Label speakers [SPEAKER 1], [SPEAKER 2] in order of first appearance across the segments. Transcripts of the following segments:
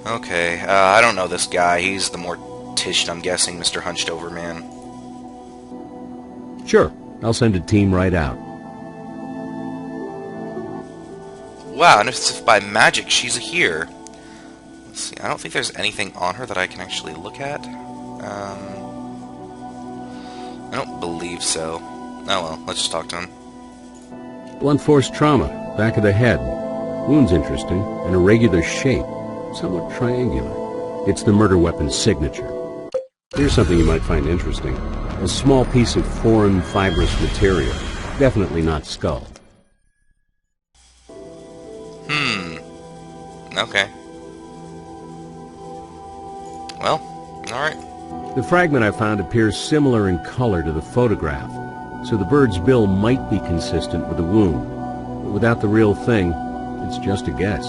[SPEAKER 1] Okay, I don't know this guy. He's the mortician, I'm guessing, Mr. Hunched Over Man.
[SPEAKER 2] Sure, I'll send a team right out.
[SPEAKER 1] Wow, and if by magic she's here. Let's see, I don't think there's anything on her that I can actually look at. I don't believe so. Oh well, let's just talk to him.
[SPEAKER 2] Blunt force trauma, back of the head. Wound's interesting, an irregular shape, somewhat triangular. It's the murder weapon's signature. Here's something you might find interesting. A small piece of foreign fibrous material. Definitely not skull.
[SPEAKER 1] Okay. Well, alright.
[SPEAKER 2] The fragment I found appears similar in color to the photograph, so the bird's bill might be consistent with the wound. But without the real thing, it's just a guess.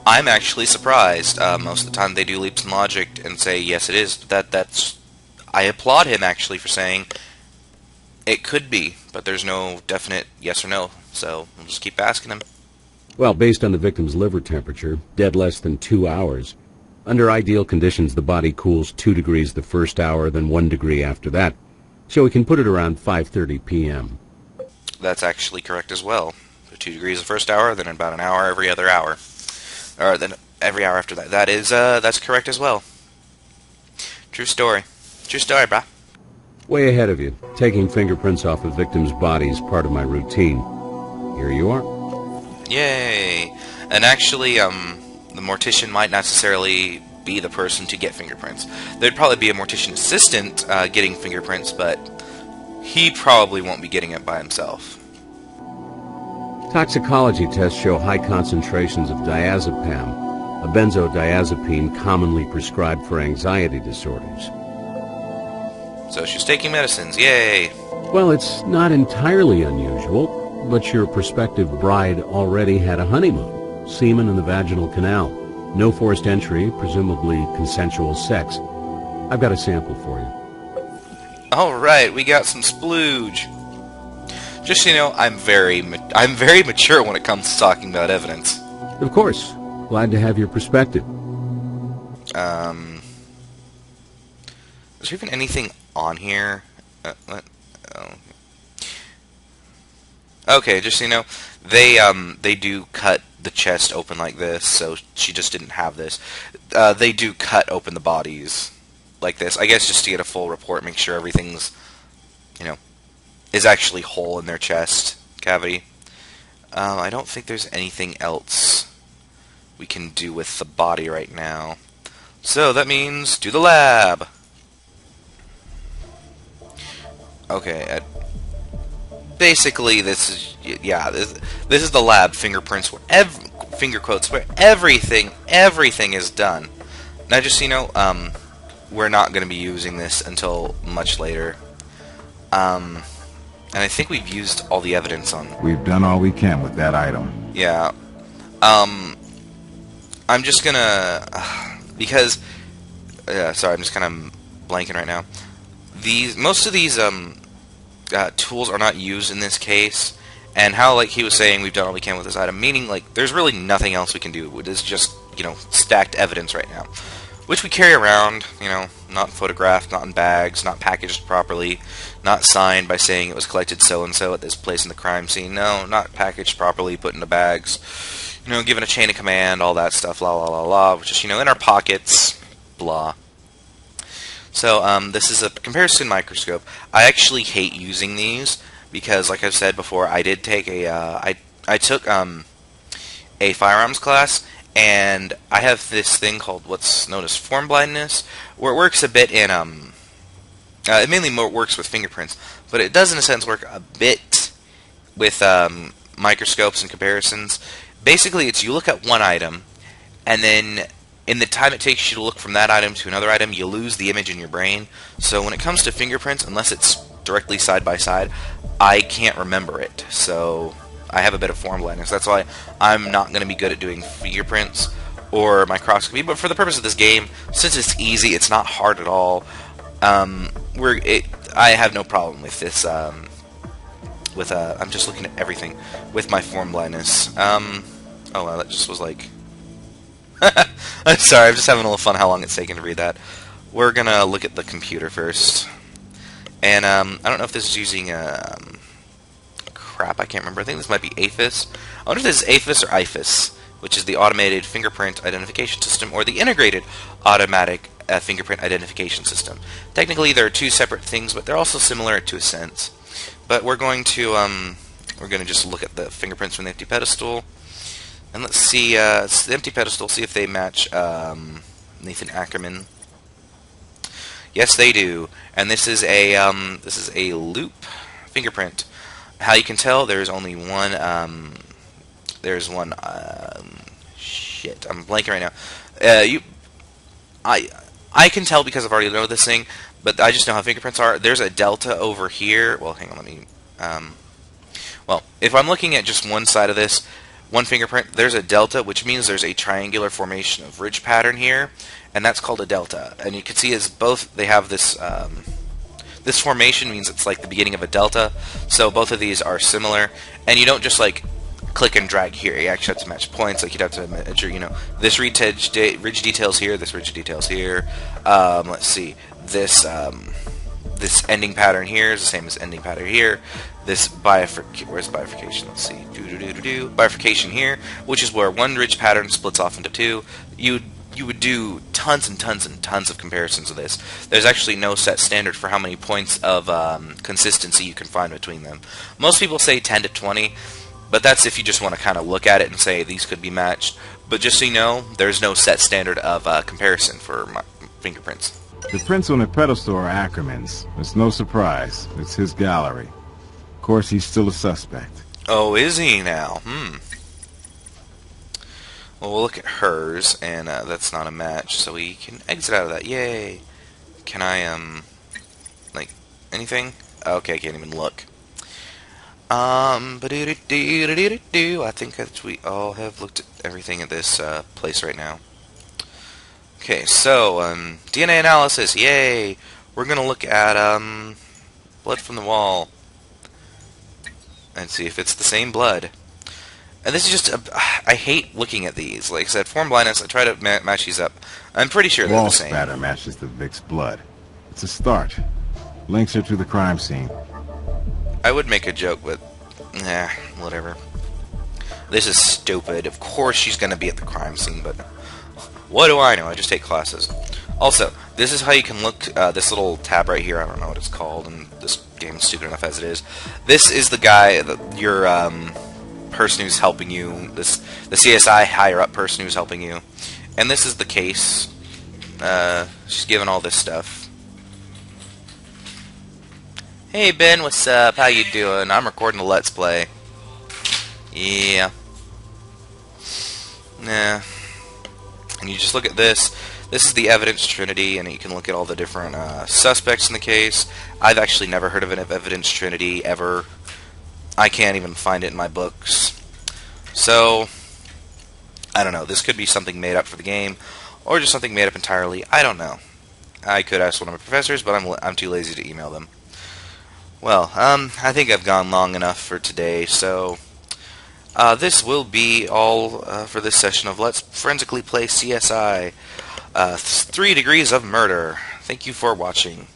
[SPEAKER 1] I'm actually surprised. Most of the time they do leaps in logic and say, yes, it is. That's... I applaud him, actually, for saying it could be, but there's no definite yes or no, so we'll just keep asking him.
[SPEAKER 2] Well, based on the victim's liver temperature, dead less than 2 hours. Under ideal conditions, the body cools 2 degrees the first hour, then 1 degree after that. So we can put it around 5:30 p.m.
[SPEAKER 1] That's actually correct as well. So 2 degrees the first hour, then about an hour every other hour. Or then every hour after that. That's correct as well. True story. True story, brah.
[SPEAKER 2] Way ahead of you. Taking fingerprints off a victim's body is part of my routine. Here you are.
[SPEAKER 1] Yay! And actually, the mortician might not necessarily be the person to get fingerprints. There'd probably be a mortician assistant getting fingerprints, but he probably won't be getting it by himself.
[SPEAKER 2] Toxicology tests show high concentrations of diazepam, a benzodiazepine commonly prescribed for anxiety disorders.
[SPEAKER 1] So she's taking medicines, yay!
[SPEAKER 2] Well, it's not entirely unusual, but your prospective bride already had a honeymoon, semen in the vaginal canal, no forced entry, presumably consensual sex. I've got a sample for you.
[SPEAKER 1] Alright, we got some splooge. Just so you know, I'm very mature when it comes to talking about evidence.
[SPEAKER 2] Of course. Glad to have your perspective.
[SPEAKER 1] Is there even anything on here? What? Oh. Okay, just so you know, they do cut the chest open like this, so she just didn't have this. They do cut open the bodies like this, I guess just to get a full report, make sure everything's, is actually whole in their chest cavity. I don't think there's anything else we can do with the body right now. So that means do the lab. Okay, basically this is the lab fingerprints where finger quotes where everything is done. Now just so you know, we're not going to be using this until much later. And I think we've used all the evidence on.
[SPEAKER 3] We've done all we can with that item.
[SPEAKER 1] Yeah. I'm just gonna because sorry, I'm just kind of blanking right now. Most of these tools are not used in this case, and how, like he was saying, we've done all we can with this item, meaning like there's really nothing else we can do. It is just stacked evidence right now, which we carry around, not photographed, not in bags, not packaged properly, not signed by saying it was collected so-and-so at this place in the crime scene. No, not packaged properly, put into bags, given a chain of command, all that stuff, la la la la, which is, in our pockets, blah. So, this is a comparison microscope. I actually hate using these because, like I've said before, I did take I took a firearms class, and I have this thing called what's known as form blindness, where it works a bit in, it mainly works with fingerprints, but it does in a sense work a bit with microscopes and comparisons. Basically, it's you look at one item, and then in the time it takes you to look from that item to another item, you lose the image in your brain. So when it comes to fingerprints, unless it's directly side by side, I can't remember it. So I have a bit of form blindness. That's why I'm not going to be good at doing fingerprints or microscopy. But for the purpose of this game, since it's easy, it's not hard at all. I have no problem with this. I'm just looking at everything with my form blindness. Oh wow, that just was like. I'm sorry, I'm just having a little fun how long it's taken to read that. We're gonna look at the computer first. And I don't know if this is using crap, I can't remember. I think this might be APHIS. I wonder if this is APHIS or IFIS, which is the Automated Fingerprint Identification System, or the Integrated Automatic Fingerprint Identification System. Technically, there are two separate things, but they're also similar to a sense. But we're going to just look at the fingerprints from the empty pedestal, and let's see it's the empty pedestal. See if they match Nathan Ackerman. Yes, they do. And this is a loop fingerprint. How you can tell, there's only one. There's one. Shit, I'm blanking right now. I can tell because I've already know this thing, but I just know how fingerprints are. There's a delta over here. Well, hang on, let me. Well, if I'm looking at just one side of this, one fingerprint, there's a delta, which means there's a triangular formation of ridge pattern here, and that's called a delta. And you can see as both they have this. This formation means it's like the beginning of a delta, so both of these are similar, and you don't just like click and drag here. You actually have to match points, like you'd have to measure, this ridge details here, this ridge details here. Let's see, this ending pattern here is the same as ending pattern here. This where's bifurcation? Let's see, bifurcation here, which is where one ridge pattern splits off into two. You would do tons and tons and tons of comparisons of this. There's actually no set standard for how many points of consistency you can find between them. Most people say 10 to 20, but that's if you just want to kind of look at it and say these could be matched. But just so you know, there's no set standard of comparison for fingerprints.
[SPEAKER 3] The prints on the pedestal are Ackerman's. It's no surprise. It's his gallery. Of course, he's still a suspect.
[SPEAKER 1] Oh, is he now? Well, we'll look at hers, and that's not a match, so we can exit out of that. Yay! Can I, like, anything? Okay, I can't even look. I think that we all have looked at everything at this place right now. Okay, so, DNA analysis, yay! We're gonna look at, blood from the wall. And see if it's the same blood. And this is just, I hate looking at these. Like I said, form blindness, I try to match these up. I'm pretty sure they're
[SPEAKER 3] Wall
[SPEAKER 1] the same.
[SPEAKER 3] spatter matches the Vic's blood. It's a start. Links her to the crime scene.
[SPEAKER 1] I would make a joke, but, whatever. This is stupid. Of course she's going to be at the crime scene, but what do I know? I just take classes. Also, this is how you can look, this little tab right here, I don't know what it's called, and this game is stupid enough as it is. This is the guy, your person who's helping you, the CSI higher-up person who's helping you. And this is the case. She's given all this stuff. Hey Ben, what's up? How you doing? I'm recording a Let's Play. Yeah. Nah. And you just look at this. This is the evidence trinity, and you can look at all the different suspects in the case. I've actually never heard of an evidence trinity ever. I can't even find it in my books. So, I don't know. This could be something made up for the game, or just something made up entirely. I don't know. I could ask one of my professors, but I'm too lazy to email them. Well, I think I've gone long enough for today, so this will be all for this session of Let's Forensically Play CSI 3 Degrees of Murder. Thank you for watching.